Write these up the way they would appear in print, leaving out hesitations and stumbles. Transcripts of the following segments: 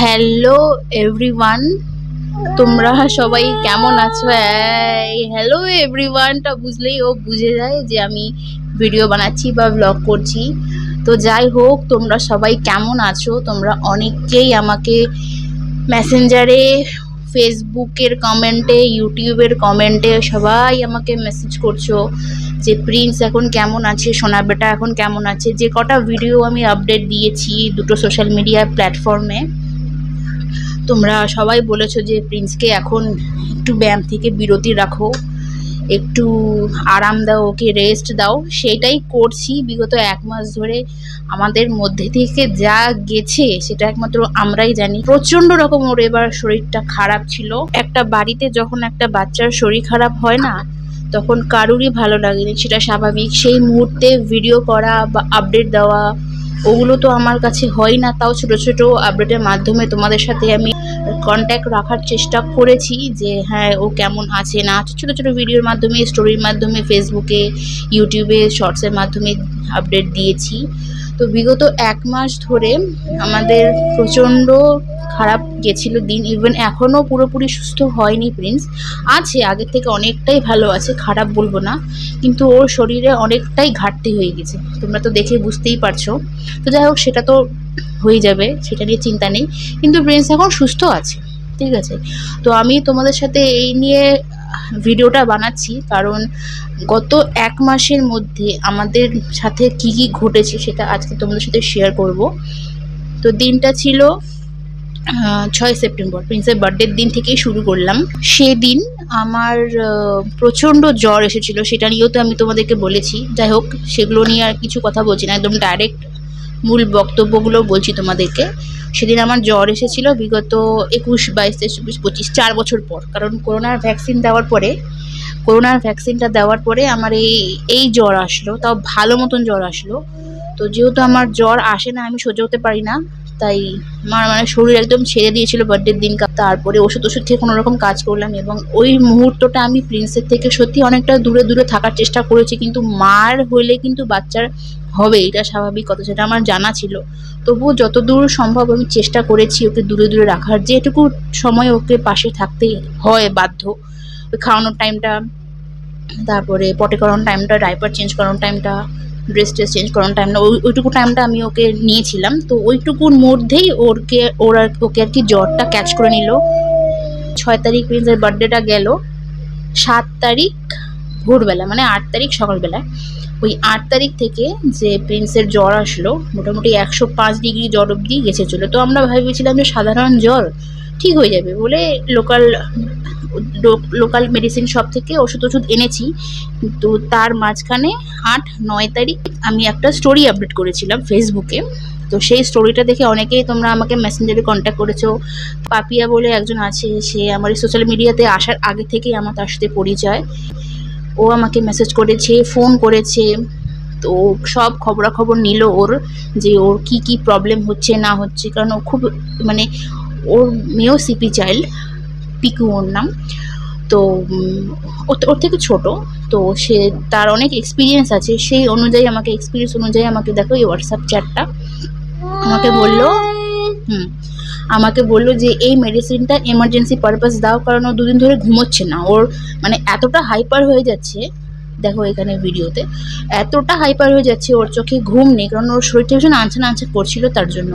Hello everyone, তোমরা সবাই কেমন আছো? হ্যালো এভরিওয়ানটা বুঝলেই ও বুঝে যায় যে আমি ভিডিও বানাচ্ছি বা ব্লগ করছি। তো যাই হোক, তোমরা সবাই কেমন আছো? তোমরা অনেকেই আমাকে মেসেঞ্জারে, ফেসবুকের কমেন্টে, ইউটিউবের কমেন্টে সবাই আমাকে মেসেজ করছো যে প্রিন্স এখন কেমন আছে, সোনা বেটা এখন কেমন আছে। যে কটা ভিডিও আমি আপডেট দিয়েছি দুটো সোশ্যাল মিডিয়া প্ল্যাটফর্মে, তোমরা সবাই বলেছো যে প্রিন্সকে এখন একটু ব্যায়াম থেকে বিরতি রাখো, একটু আরাম দাও, ওকে রেস্ট দাও। সেটাই করছি। বিগত 1 মাস ধরে আমাদের মধ্যে থেকে যা গেছে সেটা একমাত্র আমরাই জানি। প্রচণ্ড রকম ওর এবার শরীরটা খারাপ ছিল। একটা বাড়িতে যখন একটা বাচ্চার শরীর খারাপ হয় না, তখন কারুরই ভালো লাগেনি, সেটা স্বাভাবিক। সেই মুহূর্তে ভিডিও করা বা আপডেট দেওয়া ওগুলো তো আমার কাছে হয় না, তাও ছোট ছোট আপডেটের মাধ্যমে তোমাদের সাথে আমি কন্ট্যাক্ট রাখার চেষ্টা করেছি যে হ্যাঁ ও কেমন আছে না আছে। ছোটো ছোটো ভিডিওর মাধ্যমে, স্টোরির মাধ্যমে, ফেসবুকে, ইউটিউবে শর্টসের মাধ্যমে আপডেট দিয়েছি। তো বিগত 1 মাস ধরে আমাদের প্রচণ্ড খারাপ গেছিলো দিন। ইভেন এখনও পুরোপুরি সুস্থ হয়নি প্রিন্স, আছে আগের থেকে অনেকটাই ভালো আছে, খারাপ বলবো না, কিন্তু ওর শরীরে অনেকটাই ঘাটতি হয়ে গেছে, তোমরা তো দেখে বুঝতেই পারছো। তো যাই হোক, সেটা তো হয়ে যাবে, সেটা নিয়ে চিন্তা নেই, কিন্তু প্রিন্স এখন সুস্থ আছে, ঠিক আছে। তো আমি তোমাদের সাথে এই নিয়ে ভিডিওটা বানাচ্ছি কারণ গত 1 মাসের মধ্যে আমাদের সাথে কি কি ঘটেছে সেটা আজকে তোমাদের সাথে শেয়ার করব। তো দিনটা ছিল 6 সেপ্টেম্বর, প্রিন্সের বার্থডের দিন থেকেই শুরু করলাম। সেদিন আমার প্রচণ্ড জ্বর এসেছিল, সেটা নিয়েও তো আমি তোমাদেরকে বলেছি। যাই হোক, সেগুলো নিয়ে আর কিছু কথা বলছি না, একদম ডাইরেক্ট মূল বক্তব্যগুলো বলছি তোমাদেরকে। সেদিন আমার জ্বর এসেছিল বিগত 21, 22, 23, 24, 25 4 বছর পর। কারণ করোনার ভ্যাকসিনটা দেওয়ার পরে আমার এই জ্বর আসলো, তাও ভালো মতন জ্বর আসলো। তো যেহেতু আমার জ্বর আসে না, আমি সহ্য হতে পারি না, তাই আমার শরীর একদম ছেড়ে দিয়েছিল বার্থডের দিন। তারপরে ওষুধ থেকে কোনো রকম কাজ করলাম, এবং ওই মুহূর্তটা আমি প্রিন্সের থেকে সত্যি অনেকটা দূরে দূরে থাকার চেষ্টা করেছি। কিন্তু মার হলে কিন্তু বাচ্চার হবে, এটা স্বাভাবিক কথা, সেটা আমার জানা ছিল। তবুও যতদূর সম্ভব আমি চেষ্টা করেছি ওকে দূরে দূরে রাখার, যেটুকু সময় ওকে পাশে থাকতে হয় বাধ্য। ওই খাওয়ানোর টাইমটা, তারপরে পটি করানোর টাইমটা, ডাইপার চেঞ্জ করানোর টাইমটা, ড্রেস চেঞ্জ করানোর টাইমটা, ওইটুকু টাইমটা আমি ওকে নিয়েছিলাম। তো ওইটুকুর মধ্যেই ওকে আর কি জ্বরটা ক্যাচ করে নিল। 6 তারিখ প্রিন্সের বার্থডেটা গেল, 7 তারিখ ভোরবেলা, মানে 8 তারিখ সকালবেলায়, ওই 8 তারিখ থেকে যে প্রিন্সের জ্বর আসলো, মোটামুটি 105 ডিগ্রি জ্বর অবধি গেছে চলে। তো আমরা ভেবেছিলাম যে সাধারণ জ্বর, ঠিক হয়ে যাবে বলে লোকাল মেডিসিন শপ থেকে ওষুধ এনেছি। তো তার মাঝখানে 8-9 তারিখ আমি একটা স্টোরি আপডেট করেছিলাম ফেসবুকে। তো সেই স্টোরিটা দেখে অনেকেই তোমরা আমাকে মেসেঞ্জারে কন্ট্যাক্ট করেছো। পাপিয়া বলে একজন আছে, সে আমার সোশ্যাল মিডিয়াতে আসার আগে থেকেই আমার তার সাথে পরিচয়। ও আমাকে মেসেজ করেছে, ফোন করেছে, তো সব খবরাখবর নিল ওর, যে ওর কি কি প্রবলেম হচ্ছে না হচ্ছে। কারণ ও খুব, মানে ওর মেয়েও সিপি চাইল্ড, পিকু ওর নাম। তো ওর থেকে ছোট, তো সে তার অনেক এক্সপিরিয়েন্স আছে, সেই অনুযায়ী আমাকে দেখো এই হোয়াটসঅ্যাপ চ্যাটটা আমাকে বললো যে এই মেডিসিনটা এমার্জেন্সি পারপাস দাও, কারণ ও 2 দিন ধরে ঘুমোচ্ছে না। ওর মানে এতটা হাইপার হয়ে যাচ্ছে, দেখো এখানে ভিডিওতে এতটা হাইপার হয়ে যাচ্ছে, ওর চোখে ঘুম নেই, কারণ ওর শরীরটা ভীষণ আনছান করছিল তার জন্য।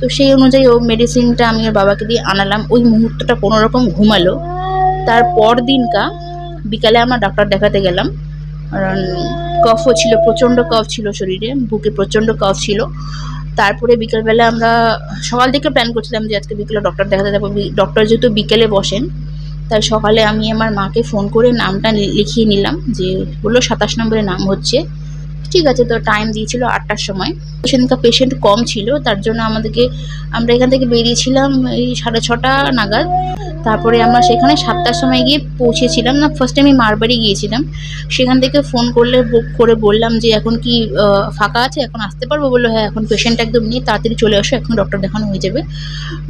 তো সেই অনুযায়ী ও মেডিসিনটা আমি ওর বাবাকে দিয়ে আনালাম। ওই মুহূর্তটা কোনো রকম ঘুমালো। তারপর দিনকা বিকালে আমরা ডাক্তার দেখাতে গেলাম, কারণ কফও ছিল, প্রচণ্ড কফ ছিল শরীরে, বুকে প্রচণ্ড কফ ছিল। তারপরে বিকেলবেলা আমরা সকাল থেকে প্ল্যান করছিলাম যে আজকে বিকেলে ডক্টর দেখাতে যাবো। ডক্টর যেহেতু বিকেলে বসেন, তাই সকালে আমি আমার মাকে ফোন করে নামটা লিখিয়ে নিলাম, যে বললো 27 নম্বরে নাম হচ্ছে। ঠিক আছে, তো টাইম দিয়েছিল 8টার সময়। সেদিনকার পেশেন্ট কম ছিল, তার জন্য আমরা এখান থেকে বেরিয়েছিলাম এই 6:30 নাগাদ। তারপরে আমরা সেখানে 7টার সময় গিয়ে পৌঁছেছিলাম না। ফার্স্টে আমি মারবাড়ি গিয়েছিলাম, সেখান থেকে ফোন করে বললাম যে এখন কি ফাঁকা আছে, এখন আসতে পারবো? বললো হ্যাঁ, এখন পেশেন্ট একদম নেই, তাড়াতাড়ি চলে আসো, এখন ডক্টর দেখানো হয়ে যাবে।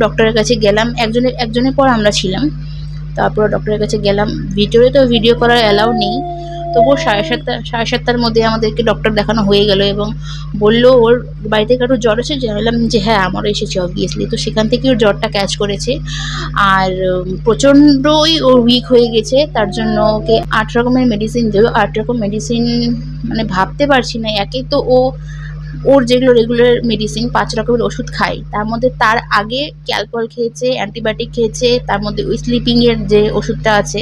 ডক্টরের কাছে গেলাম, একজনের পর আমরা ছিলাম। তারপর ডক্টরের কাছে গেলাম। ভিতরে তো ভিডিও করার অ্যালাউ নেই, তবুও 7:30টার মধ্যে আমাদেরকে ডক্টর দেখানো হয়ে গেল এবং বললো ওর বাড়িতে কারো জ্বর আছে। জানালাম যে হ্যাঁ আমারও এসেছে অবভিয়াসলি। তো সেখান থেকে ওর জ্বরটা ক্যাচ করেছে আর প্রচণ্ডই ও উইক হয়ে গেছে। তার জন্য ওকে 8 রকমের মেডিসিন দেবো। 8 রকম মেডিসিন মানে ভাবতে পারছি না। একে তো ওর যেগুলো রেগুলার মেডিসিন 5 রকমের ওষুধ খায়, তার মধ্যে তার আগে ক্যালপল খেয়েছে, অ্যান্টিবায়োটিক খেয়েছে, তার মধ্যে ওই স্লিপিংয়ের যে ওষুধটা আছে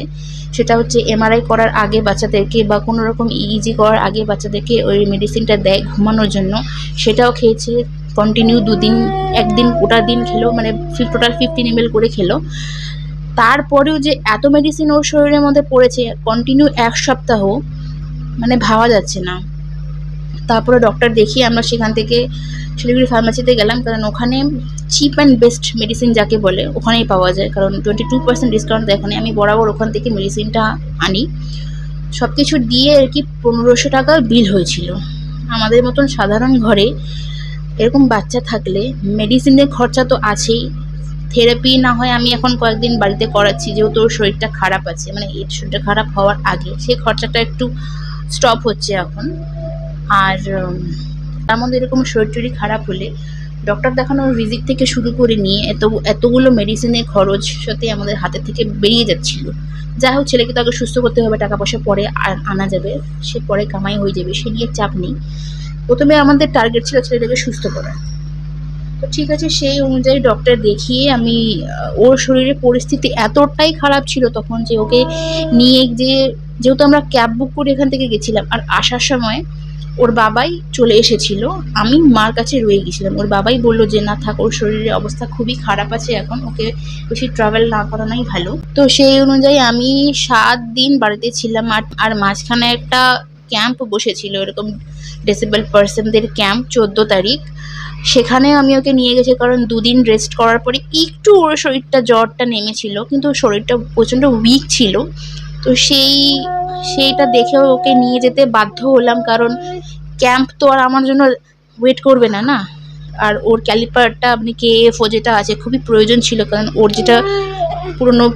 সেটা হচ্ছে এমআরআই করার আগে বাচ্চাদেরকে বা কোনো রকম ইইজি করার আগে বাচ্চাদেরকে ওই মেডিসিনটা দেয় ঘুমানোর জন্য, সেটাও খেয়েছে কন্টিনিউ 2 দিন। একদিন গোটা দিন খেলো, মানে টোটাল 15 ml করে খেলো। তারপরেও যে এত মেডিসিন ওর শরীরের মধ্যে পড়েছে কন্টিনিউ 1 সপ্তাহ, মানে ভাবা যাচ্ছে না। তারপরে ডক্টর দেখিয়ে আমরা সেখান থেকে শিলিগুড়ি ফার্মাসিতে গেলাম, কারণ ওখানে চিপ অ্যান্ড বেস্ট মেডিসিন যাকে বলে ওখানেই পাওয়া যায়, কারণ 22% ডিসকাউন্ট দেয় ওখানে। আমি বরাবর ওখান থেকে মেডিসিনটা আনি। সব কিছু দিয়ে আর কি 1500 টাকা বিল হয়েছিল। আমাদের মতন সাধারণ ঘরে এরকম বাচ্চা থাকলে মেডিসিনের খরচা তো আছেই, থেরাপি না হয় আমি এখন কয়েকদিন বাড়িতে করাচ্ছি যেহেতু ওর শরীরটা খারাপ আছে, মানে এই শরীরটা খারাপ হওয়ার আগে সেই খরচাটা একটু স্টপ হচ্ছে এখন। আর তার মধ্যে এরকম শরীর খারাপ হলে ডক্টর দেখানোর ভিজিট থেকে শুরু করে নিয়ে এতগুলো মেডিসিনের খরচ সত্যি আমাদের হাতে থেকে বেরিয়ে যাচ্ছিল। যাই হোক, ছেলেকে তো আগে সুস্থ করতে হবে, টাকা পয়সা পরে আনা যাবে, সে পরে কামাই হয়ে যাবে, সে নিয়ে চাপ নেই। প্রথমে আমাদের টার্গেট ছিল ছেলেটাকে সুস্থ করা। তো ঠিক আছে, সেই অনুযায়ী ডক্টর দেখিয়ে আমি ওর শরীরের পরিস্থিতি এতটাই খারাপ ছিল তখন যে ওকে নিয়ে যেহেতু আমরা ক্যাব বুক করে এখান থেকে গেছিলাম, আর আসার সময় ওর বাবাই চলে এসেছিল, আমি মার কাছে রয়ে গেছিলাম। ওর বাবাই বললো যে না থাক, ওর শরীরের অবস্থা খুবই খারাপ আছে এখন, ওকে বেশি ট্রাভেল না করানোই ভালো। তো সেই অনুযায়ী আমি 7 দিন বাড়িতে ছিলাম। আর মাঝখানে একটা ক্যাম্প বসেছিল, এরকম ডিসেবল পার্সনদের ক্যাম্প 14 তারিখ, সেখানে আমি ওকে নিয়ে গেছি। কারণ 2 দিন রেস্ট করার পরে একটু ওর শরীরটা জ্বরটা নেমেছিল, কিন্তু শরীরটা প্রচণ্ড উইক ছিল। তো সেইটা দেখে ওকে নিয়ে যেতে বাধ্য হলাম, কারণ ক্যাম্প তো আর আমার জন্য ওয়েট করবে না না। আর ওর ক্যালিপারটা আপনি KFO যেটা আছে খুবই প্রয়োজন ছিল, কারণ ওর যেটা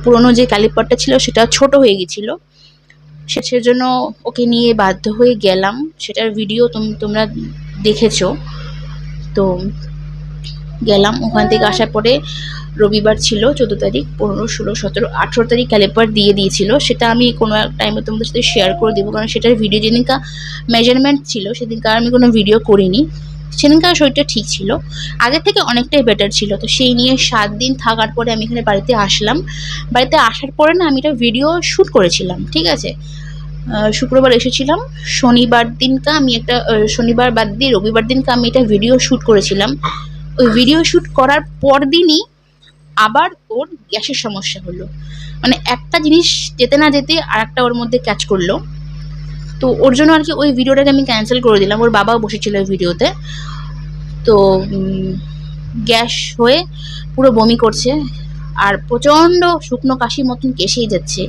পুরনো যে ক্যালিপারটা ছিল সেটা ছোট হয়ে গেছিলো, সেজন্য ওকে নিয়ে বাধ্য হয়ে গেলাম। সেটার ভিডিও তোমরা দেখেছো। তো গেলাম, ওখান থেকে আসার পরে রবিবার ছিল 14 তারিখ, 15, 16, 17, 18 তারিখ ক্যালিপার দিয়ে দিয়েছিল। সেটা আমি কোনো এক টাইমে তোমাদের সাথে শেয়ার করে দেবো, কারণ সেটার ভিডিও যেদিনকার মেজারমেন্ট ছিল সেদিনকার আমি কোনো ভিডিও করিনি। সেদিনকার শরীরটা ঠিক ছিল, আগের থেকে অনেকটাই বেটার ছিল। তো সেই নিয়ে 7 দিন থাকার পরে আমি এখানে বাড়িতে আসলাম। বাড়িতে আসার পরে না আমি একটা ভিডিও শ্যুট করেছিলাম, ঠিক আছে। শুক্রবার এসেছিলাম, শনিবার দিনকা আমি একটা শনিবার বাদ দিয়ে রবিবার দিনকা আমি একটা ভিডিও শ্যুট করেছিলাম। ওই ভিডিও শ্যুট করার পর দিনই আবার ওর গ্যাসের সমস্যা হলো, মানে একটা জিনিস যেতে না যেতে আর একটা ওর মধ্যে ক্যাচ করলো। তো ওর জন্য আর কি ওই ভিডিওটাকে আমি ক্যান্সেল করে দিলাম। ওর বাবাও বসেছিল ওই ভিডিওতে। তো গ্যাস হয়ে পুরো বমি করছে আর প্রচণ্ড শুকনো কাশির মতন কেসেই যাচ্ছে,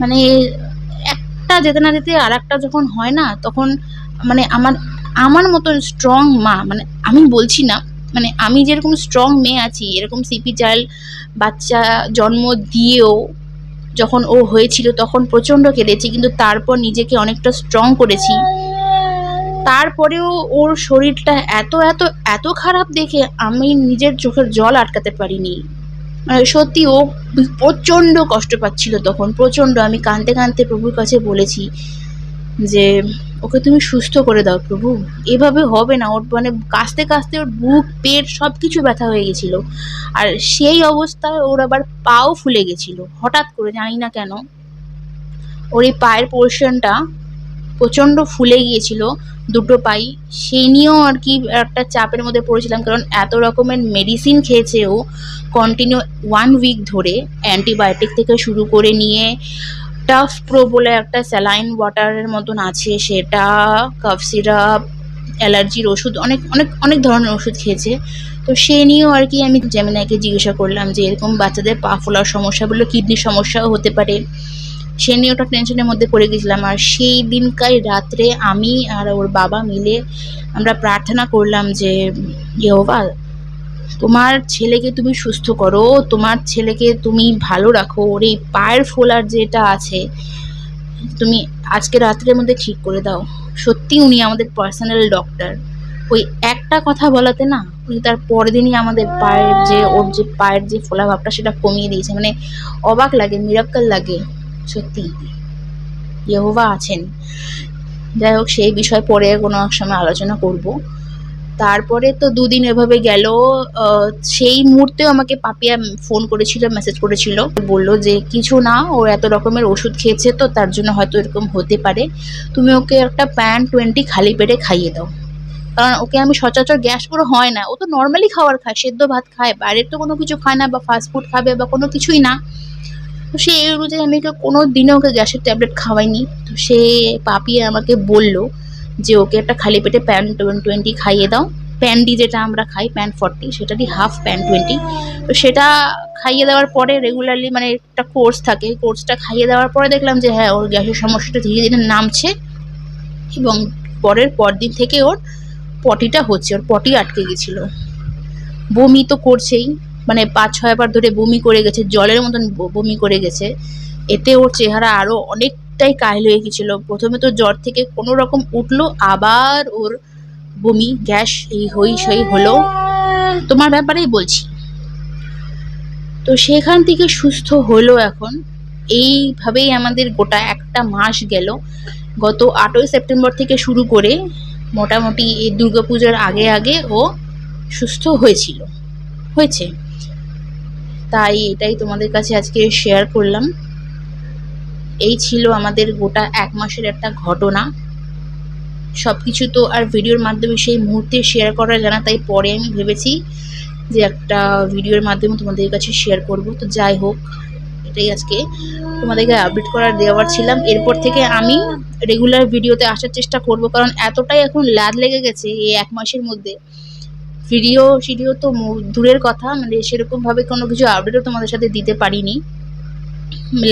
মানে একটা যেতে না যেতে আর একটা যখন হয় না তখন মানে আমার মতন স্ট্রং মা, মানে আমি বলছি না, মানে আমি যেরকম স্ট্রং মেয়ে আছি, এরকম সিপি চাইল্ড বাচ্চা জন্ম দিয়েও যখন ও হয়েছিল তখন প্রচণ্ড কেঁদেছি, কিন্তু তারপর নিজেকে অনেকটা স্ট্রং করেছি। তারপরেও ওর শরীরটা এত এত এত খারাপ দেখে আমি নিজের চোখের জল আটকাতে পারিনি। মানে সত্যি ও প্রচণ্ড কষ্ট পাচ্ছিল তখন, প্রচণ্ড। আমি কাঁদতে কাঁদতে প্রভুর কাছে বলেছি যে ওকে তুমি সুস্থ করে দাও প্রভু, এভাবে হবে না। ওর মানে কাঁচতে কাঁচতে ওর বুক পেট সব কিছু ব্যথা হয়ে গেছিল। আর সেই অবস্থায় ওর আবার পাও ফুলে গেছিল হঠাৎ করে, জানি না কেন। ওর এই পায়ের পোর্শনটা প্রচণ্ড ফুলে গিয়েছিল, দুটো পাই। সেই নিয়েও আর কি একটা চাপের মধ্যে পড়েছিলাম, কারণ এত রকমের মেডিসিন খেয়েছে ও কন্টিনিউ 1 উইক ধরে, অ্যান্টিবায়োটিক থেকে শুরু করে নিয়ে টাফ প্রো বলে একটা স্যালাইন ওয়াটারের মতন আছে সেটা, কাফ সিরাপ, অ্যালার্জির ওষুধ, অনেক অনেক অনেক ধরনের ওষুধ খেয়েছে। তো সে নিয়েও আর কি আমি জেমিনাইকে জিজ্ঞাসা করলাম যে এরকম বাচ্চাদের পা ফোলার সমস্যাগুলো কিডনির সমস্যাও হতে পারে, সে নিয়ে ওটা টেনশনের মধ্যে পড়ে গেছিলাম। আর সেই দিনকার রাত্রে আমি আর ওর বাবা মিলে আমরা প্রার্থনা করলাম যে ইয়েহোবা, তোমার ছেলেকে তুমি সুস্থ করো, তোমার ছেলেকে তুমি ভালো রাখো, ওর এই পায়ের ফোলার যেটা আছে তুমি আজকে রাত্রের মধ্যে ঠিক করে দাও। সত্যি উনি আমাদের পার্সোনাল ডক্টর। ওই একটা কথা বলাতে না উনি তার পরের দিনই আমাদের ওর যে পায়ের যে ফোলা ভাবটা সেটা কমিয়ে দিয়েছে। মানে অবাক লাগে, মিরাক্কেল লাগে সত্যি, ইয়েহোভা আছেন। যাই হোক, সেই বিষয় পরে কোনো এক সময় আলোচনা করব। তারপরে তো দুদিন এভাবে গেল। সেই মুহূর্তেও আমাকে পাপিয়া ফোন করেছিল, মেসেজ করেছিল, বললো যে কিছু না, ও এত রকমের ওষুধ খেয়েছে তো তার জন্য হয়তো এরকম হতে পারে, তুমি ওকে একটা প্যান 20 খালি পেটে খাইয়ে দাও। কারণ ওকে আমি সচরাচর গ্যাস করে হয় না, ও তো নর্মালি খাবার খায়, সেদ্ধ ভাত খায়, বাইরের তো কোনো কিছু খায় না, বা ফাস্টফুড খাবে বা কোনো কিছুই না। তো সেই অনুযায়ী আমি ওকে কোনো দিনও ওকে গ্যাসের ট্যাবলেট খাওয়াইনি। তো সে পাপিয়ে আমাকে বললো যে ওকে একটা খালি পেটে প্যান 20 খাইয়ে দাও। প্যান্ডি যেটা আমরা খাই, প্যান 40, সেটারই হাফ প্যান 20। তো সেটা খাইয়ে দেওয়ার পরে রেগুলারলি, মানে একটা কোর্স থাকে, কোর্সটা খাইয়ে দেওয়ার পরে দেখলাম যে হ্যাঁ, ওর গ্যাসের সমস্যাটা ধীরে ধীরে নামছে, এবং পরদিন থেকে ওর পটিটা হচ্ছে, ওর পটি আটকে গেছিলো। বমি তো করছেই, মানে 5-6 বার ধরে বমি করে গেছে, জলের মতন বমি করে গেছে। এতে ওর চেহারা আরো অনেকটাই কাহিল হয়ে গেছিল। প্রথমে তো জ্বর থেকে কোনো রকম উঠলো, আবার ওর বমি, গ্যাস, এই সেই হলো। তোমার ব্যাপারেই বলছি। তো সেখান থেকে সুস্থ হলো এখন। এইভাবেই আমাদের গোটা একটা মাস গেল। গত 8ই সেপ্টেম্বর থেকে শুরু করে মোটামুটি এই দুর্গাপুজোর আগে ও সুস্থ হয়েছে। তাই এটাই তোমাদের কাছে আজকে শেয়ার করলাম। এই ছিল আমাদের গোটা 1 মাসের একটা ঘটনা। সবকিছু তো আর ভিডিওর মাধ্যমে সেই মুহূর্তে শেয়ার করা যায় না, তাই পরে আমি ভেবেছি যে একটা ভিডিওর মাধ্যমে তোমাদের কাছে শেয়ার করব। তো যাই হোক, এটাই আজকে তোমাদেরকে আপডেট দেওয়ার ছিলাম। এরপর থেকে আমি রেগুলার ভিডিওতে আসার চেষ্টা করব, কারণ এতটাই এখন ল্যাদ লেগে গেছে এই 1 মাসের মধ্যে। ভিডিও তো দূরের কথা, মানে সেরকমভাবে কোনো কিছু আপডেটও তোমাদের সাথে দিতে পারিনি।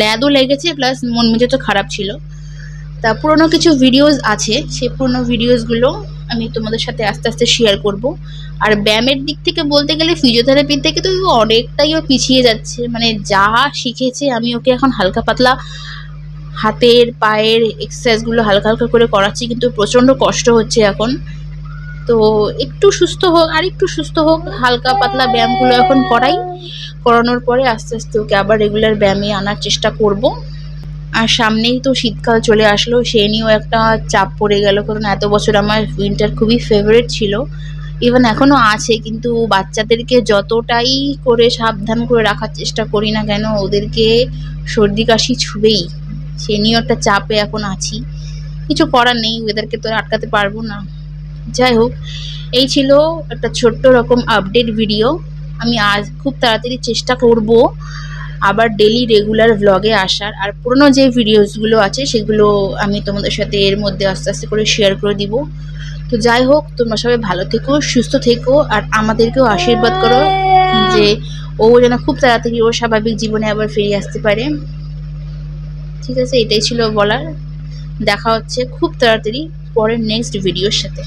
ল্যাদও লেগেছে, প্লাস মন মেজাজও খারাপ ছিল। তা পুরোনো কিছু ভিডিওস আছে, সেই পুরোনো ভিডিওসগুলো আমি তোমাদের সাথে আস্তে আস্তে শেয়ার করব। আর ব্যায়ামের দিক থেকে বলতে গেলে ফিজিওথেরাপির থেকে তো অনেকটাই ও পিছিয়ে যাচ্ছে। মানে যা শিখেছে আমি ওকে এখন হালকা পাতলা হাতের পায়ের এক্সারসাইজগুলো হালকা হালকা করে করাচ্ছি, কিন্তু প্রচণ্ড কষ্ট হচ্ছে এখন। তো একটু সুস্থ হোক, আর একটু সুস্থ হোক, হালকা পাতলা ব্যায়ামগুলো এখন করানোর পরে আস্তে আস্তে ওকে আবার রেগুলার ব্যায়ামে আনার চেষ্টা করব। আর সামনেই তো শীতকাল চলে আসলো, সে নিয়েও একটা চাপ পড়ে গেল, কারণ এত বছর আমার উইন্টার খুবই ফেভারিট ছিল, ইভেন এখনও আছে। কিন্তু বাচ্চাদেরকে যতটাই করে সাবধান করে রাখার চেষ্টা করি না কেন, ওদেরকে সর্দি কাশি ছুবেই। সে নিয়েও একটা চাপে এখন আছি, কিছু করার নেই, ওদেরকে তো আটকাতে পারবো না। যাই হোক, এই ছিল একটা ছোট্ট রকম আপডেট ভিডিও। আমি আজ খুব তাড়াতাড়ি চেষ্টা করব আবার ডেলি রেগুলার ভ্লগে আসার। আর পুরনো যে ভিডিওসগুলো আছে সেগুলো আমি তোমাদের সাথে এর মধ্যে আস্তে আস্তে করে শেয়ার করে দিব। তো যাই হোক, তোমরা সবাই ভালো থেকো, সুস্থ থেকো, আর আমাদেরকেও আশীর্বাদ করো যে ও যেন খুব তাড়াতাড়ি ওর স্বাভাবিক জীবনে আবার ফিরে আসতে পারে। ঠিক আছে, এটাই ছিল বলার। দেখা হচ্ছে খুব তাড়াতাড়ি পরের নেক্সট ভিডিওর সাথে।